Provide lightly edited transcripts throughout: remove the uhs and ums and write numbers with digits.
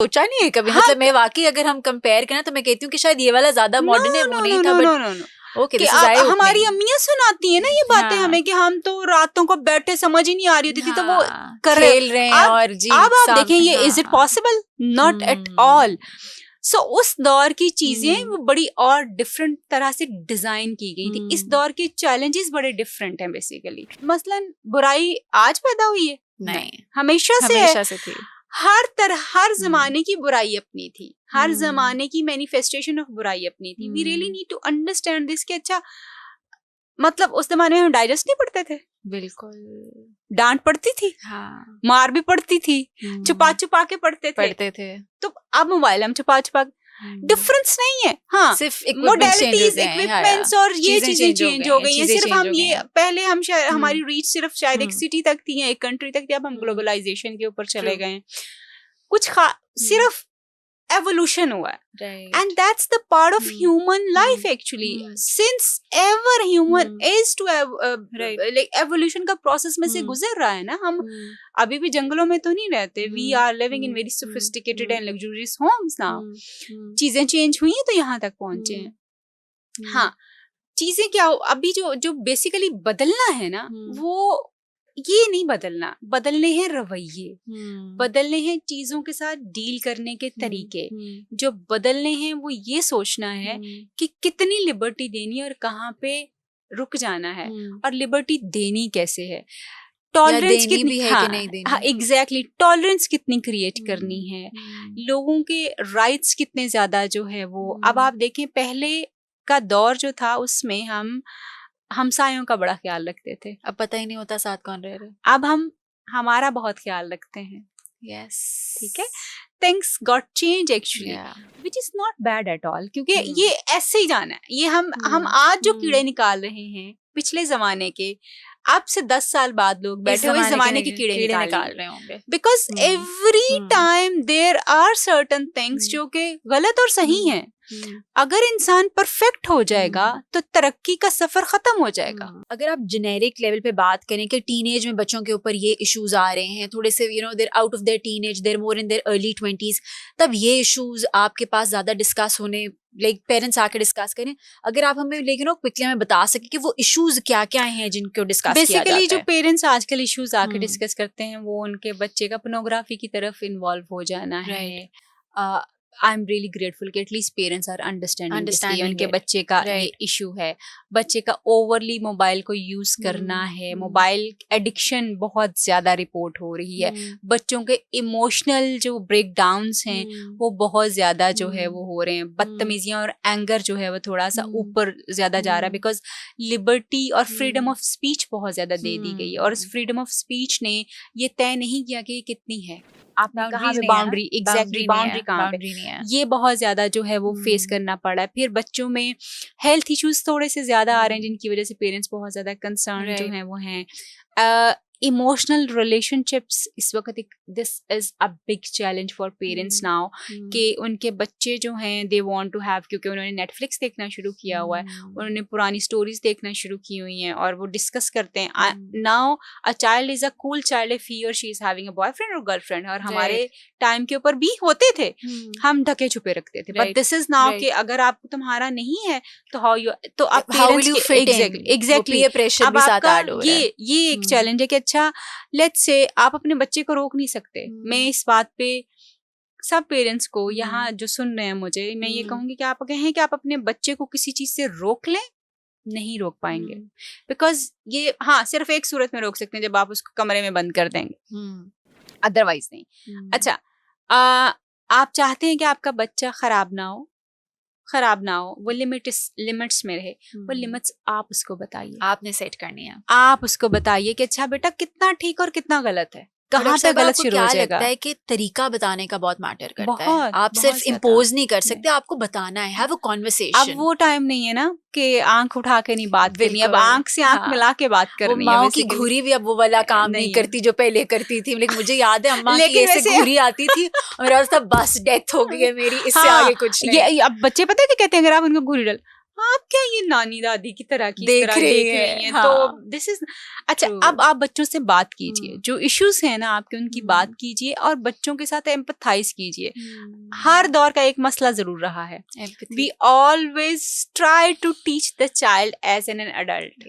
सोचा नहीं है कभी? हाँ, मतलब मैं वाकई अगर हम कंपेयर करें तो मैं कहती हूँ कि शायद ये वाला ज्यादा मॉडर्न है, वो नहीं था, but okay, this is I opening. हमारी अम्मियां सुनाती है ना ये बातें हाँ। हमें कि हम तो रातों को बैठे समझ ही नहीं आ रही होती थी, तो वो कर खेल रहे हैं और जी अब आप देखें ये is it possible? Not at all. So उस दौर की चीजें वो बड़ी और डिफरेंट तरह से डिजाइन की गई थी। इस दौर के चैलेंजेस बड़े डिफरेंट हैं बेसिकली। मसलन बुराई आज पैदा हुई है? नहीं, हमेशा से थी। हर जमाने की बुराई अपनी थी, हर जमाने की मैनिफेस्टेशन ऑफ बुराई अपनी थी। We really need to understand this कि अच्छा, मतलब उस जमाने में हम डाइजेस्ट नहीं पढ़ते थे, बिल्कुल, डांट पड़ती थी, हाँ, मार भी पड़ती थी, छुपा छुपा के पढ़ते थे। तो अब मोबाइल हम छुपा छुपा, डिफरेंस नहीं है। हाँ, सिर्फ मोडेलिटीज, इक्विपमेंट्स और ये चीजें चेंज हो गई हैं। सिर्फ हम ये पहले हम हमारी रीच सिर्फ शायद एक सिटी तक थी या एक कंट्री तक थी, अब हम ग्लोबलाइजेशन के ऊपर चले गए हैं। कुछ सिर्फ एवोल्यूशन हुआ है, and that's the part of human life actually. Since ever human is to like evolution का प्रोसेस में से गुजर रहा है ना। हम अभी भी जंगलों में तो नहीं रहते। We are living in very sophisticated and luxurious homes now. चीजें चेंज हुई हैं तो यहाँ तक पहुंचे हैं। हाँ, चीजें क्या अभी जो बेसिकली बदलना है ना, वो ये नहीं बदलना, बदलने हैं रवैये, बदलने हैं चीजों के साथ डील करने के तरीके। जो बदलने हैं वो ये सोचना है कि कितनी लिबर्टी देनी और कहाँ पे रुक जाना है, और लिबर्टी देनी कैसे है, टॉलरेंस कितनी भी है कि नहीं देनी। हाँ, एग्जैक्टली, टॉलरेंस कितनी क्रिएट करनी है, लोगों के राइट्स कितने ज्यादा जो है वो। अब आप देखें पहले का दौर जो था उसमें हम हमसायों का बड़ा ख्याल रखते थे, अब पता ही नहीं होता साथ कौन रह रहे। अब हम हमारा बहुत ख्याल रखते हैं। यस, ठीक है, things got change actually, which is not bad at all, क्योंकि ये ऐसे ही जाना है। ये हम आज जो कीड़े निकाल रहे हैं पिछले जमाने के, अब से 10 साल बाद लोग बैठे हुए जमाने के कीड़े निकाल रहे होंगे। Because every time there are certain things जो कि गलत और सही हैं। अगर इंसान परफेक्ट हो जाएगा तो तरक्की का सफर खत्म हो जाएगा। अगर आप जेनेरिक लेवल पे बात करें कि टीनेज में बच्चों के ऊपर ये इश्यूज आ रहे हैं, थोड़े से they're out of their teenage, they're more in their early 20s, तब ये इश्यूज आपके पास ज्यादा डिस्कस होने, लाइक पेरेंट्स आके डिस्कस करें। अगर आप हमें क्विकली हमें बता सके कि वो इश्यूज क्या क्या हैं जिनको डिस्कस किया जाता है। बेसिकली जो पेरेंट्स आजकल इश्यूज आके डिस्कस करते हैं वो उनके बच्चे का पोर्नोग्राफी की तरफ इन्वॉल्व हो जाना है। आई एम रियली ग्रेटफुल कि एटलीस्ट पेरेंट्स आर अंडरस्टैंडिंग उनके बच्चे का ये इशू है। बच्चे का ओवरली मोबाइल को यूज करना है, मोबाइल एडिक्शन बहुत ज्यादा रिपोर्ट हो रही है। बच्चों के इमोशनल जो ब्रेक डाउन्स हैं वो बहुत ज्यादा जो है वो हो रहे हैं। बदतमीजियां और एंगर जो है वो थोड़ा सा ऊपर ज्यादा जा रहा है, बिकॉज लिबर्टी और फ्रीडम ऑफ स्पीच बहुत ज्यादा दे दी गई है, और इस फ्रीडम ऑफ स्पीच ने ये तय नहीं किया कि ये कितनी है। आपने कहा बाउंड्री, एग्जैक्टली बाउंड्री कहाँ पे, ये बहुत ज्यादा जो है वो फेस करना पड़ा है। फिर बच्चों में हेल्थ इश्यूज थोड़े से ज्यादा आ रहे हैं जिनकी वजह से पेरेंट्स बहुत ज्यादा कंसर्न जो हैं वो हैं। इमोशनल रिलेशनशिप्स इस वक्त this is a big challenge for parents now, कि उनके बच्चे जो हैं दे वांट टू हैव, क्योंकि उन्होंने नेटफ्लिक्स देखना शुरू किया हुआ है, उन्होंने पुरानी स्टोरीज देखना शुरू की हुई हैं, और वो डिस्कस करते हैं now a child is a cool child if he और she is having a boyfriend और गर्लफ्रेंड। और हमारे टाइम के ऊपर भी होते थे, हम ढके छुपे रखते थे, बट दिस इज नाउ कि अगर आपको तुम्हारा नहीं है तो हाउ यू, तो आप पेरेंट्स एग्जैक्टली अब आपका ये एक चैलेंज है कि अच्छा लेट्स से आप अपने बच्चे को रोक नहीं सकते। मैं इस बात पे सब पेरेंट्स को यहाँ जो सुन रहे हैं मुझे, मैं ये कहूंगी कि आप कहें कि आप अपने बच्चे को किसी चीज से रोक लें, नहीं रोक पाएंगे। बिकॉज ये हाँ सिर्फ एक सूरत में रोक सकते हैं, जब आप उसको कमरे में बंद कर देंगे, अदरवाइज नहीं। अच्छा, आप चाहते हैं कि आपका बच्चा खराब ना हो, वो लिमिट्स में रहे, वो लिमिट्स आप उसको बताइए, आपने सेट करनी है। आप उसको बताइए कि अच्छा बेटा कितना ठीक और कितना गलत है, कहाँ पे गलत शुरू हो जाएगा। लगता है कि तरीका बताने का बहुत मैटर करता है। आप सिर्फ इम्पोज नहीं कर सकते, आपको बताना है, हैव अ कन्वर्सेशन। अब वो टाइम नहीं है ना कि आंख उठा के नहीं बात करनी, अब आंख से आंख मिला के बात करनी है। माँ की घुरी भी अब वो वाला काम नहीं करती जो पहले करती थी। लेकिन मुझे याद है अम्मा की ऐसे घुरी आती थी और बस डेथ हो गई है मेरी, इससे आगे कुछ नहीं। अब बच्चे पता है क्या कहते हैं, अगर आप उनको घुरी डाल, आप क्या ये नानी दादी की तरह की देख रही हैं। हाँ। तो दिस इज अच्छा। अब आप बच्चों से बात कीजिए, जो इश्यूज है ना आपके, उनकी बात कीजिए और बच्चों के साथ एम्पथाइज कीजिए। हर दौर का एक मसला जरूर रहा है। We always try to teach the child as an adult,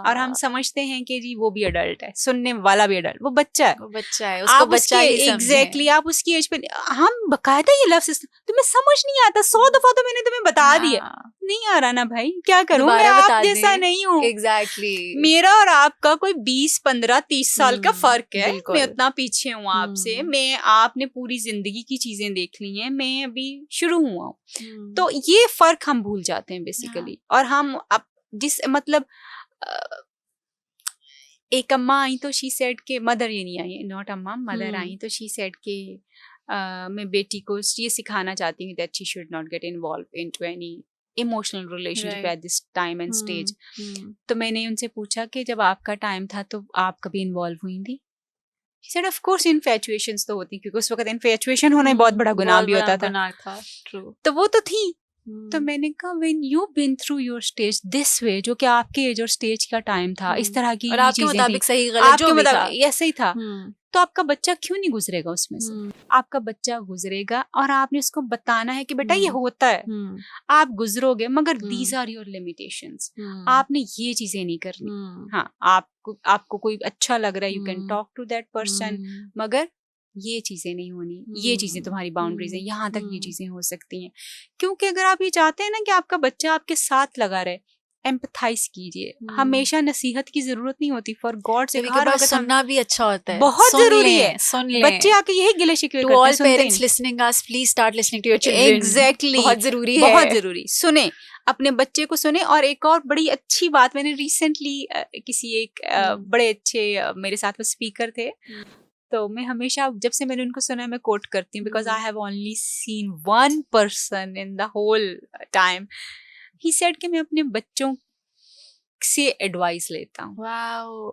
और हम समझते हैं कि जी वो भी अडल्ट है, सुनने वाला भी अडल्ट, वो बच्चा है, उसको बच्चा ही समझे। एग्जैक्टली आप उसकी एज पे, हम बकायदा ये लफ्ज तुम्हें समझ नहीं आता, 100 दफा तो मैंने तुम्हें बता दिया, नहीं आ रहा ना भाई, क्या करूं, मैं आप जैसा नहीं हूँ। एग्जैक्टली मेरा और आपका कोई 20, 15, 30 साल का फर्क है। मैं उतना पीछे हूँ आपसे, मैं आपने पूरी जिंदगी की चीजें देख ली हैं, मैं अभी शुरू हुआ हूँ। तो ये फर्क हम भूल जाते हैं बेसिकली। और हम अब जिस मतलब एक अम्मा आई तो शी सेड के, मदर ये नहीं आई, नॉट अम्मा, मदर आई तो शी सेड के मैं बेटी को ये सिखाना चाहती हूँ that she should not get involve into any emotional relationship at this time and stage. तो मैंने उनसे पूछा कि जब आपका टाइम था तो आप कभी इन्वॉल्व हुई थी? She said, of course, infatuations तो होती, क्योंकि उस वक्त इन्फेचुएशन होना बहुत बड़ा गुनाह भी होता था। तो वो तो थी। तो मैंने कहा when you've been through your stage this way, जो कि आपके एज और स्टेज का टाइम था, इस तरह की और आपके चीजें मुताबिक थी, सही गलत जो भी था, ऐसे ही था, तो आपका बच्चा क्यों नहीं गुजरेगा उसमें से? आपका बच्चा गुजरेगा और आपने उसको बताना है कि बेटा ये होता है, आप गुजरोगे, मगर these are your limitations, आपने ये चीजें नहीं करनी। हाँ, आपको कोई अच्छा लग रहा है, you can talk to that person, मगर ये चीजें नहीं होनी, ये चीजें तुम्हारी बाउंड्रीज है, यहाँ तक ये चीजें हो सकती हैं। क्योंकि अगर आप ये चाहते हैं ना कि आपका बच्चा आपके साथ लगा रहे, एम्पथाइज कीजिए। हमेशा नसीहत की जरूरत नहीं होती, फॉर गॉड से हर वक्त सुनना भी अच्छा होता है, बहुत जरूरी है। सुन लें। बच्चे आके यही गिले शिकवे करते हैं, all parents listening us, please start listening to your children. Exactly, बहुत जरूरी है, बहुत जरूरी। सुने, अपने बच्चे को सुने। और एक और बड़ी अच्छी बात, मैंने रिसेंटली किसी एक बड़े अच्छे मेरे साथ वो स्पीकर थे, तो मैं हमेशा जब से मैंने उनको सुना है मैं कोट करती हूँ, because I have only seen one person in the whole time. He said कि मैं अपने बच्चों से एडवाइस लेता हूँ। वाओ,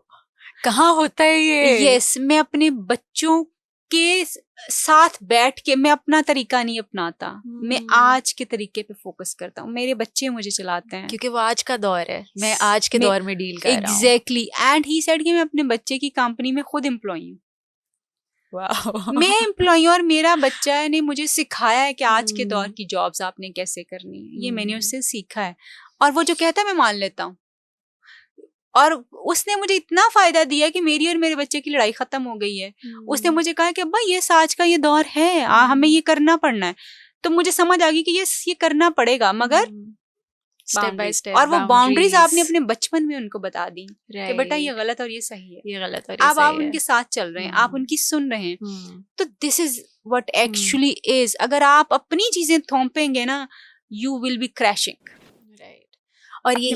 कहाँ होता है ये? यस, मैं अपने बच्चों के साथ बैठ के, मैं अपना तरीका नहीं अपनाता, मैं आज के तरीके पे फोकस करता हूँ। मेरे बच्चे मुझे चलाते हैं, क्योंकि वो आज का दौर है, मैं आज के दौर में डील कर रहा हूँ। एग्जैक्टली। एंड ही सेड कि मैं अपने बच्चे की कंपनी में खुद एम्प्लॉई हूँ। मैं एम्प्लॉई और मेरा बच्चा ने मुझे सिखाया है कि आज के दौर की जॉब्स आपने कैसे करनी है, ये मैंने उससे सीखा है। और वो जो कहता है मैं मान लेता हूँ, और उसने मुझे इतना फायदा दिया कि मेरी और मेरे बच्चे की लड़ाई खत्म हो गई है। उसने मुझे कहा कि अब्बा ये आज का ये दौर है, हमें ये करना पड़ना है। तो मुझे समझ आ गई कि ये करना पड़ेगा, मगर स्टेप बाय स्टेप। और वो बाउंड्रीज आपने अपने बचपन में उनको बता दी कि बेटा ये गलत और ये सही है, ये गलत और अब आप उनके साथ चल रहे हैं, आप उनकी सुन रहे हैं। तो this is what actually is. अगर आप अपनी चीजें थोपेंगे ना, you will be crashing. Right. और यही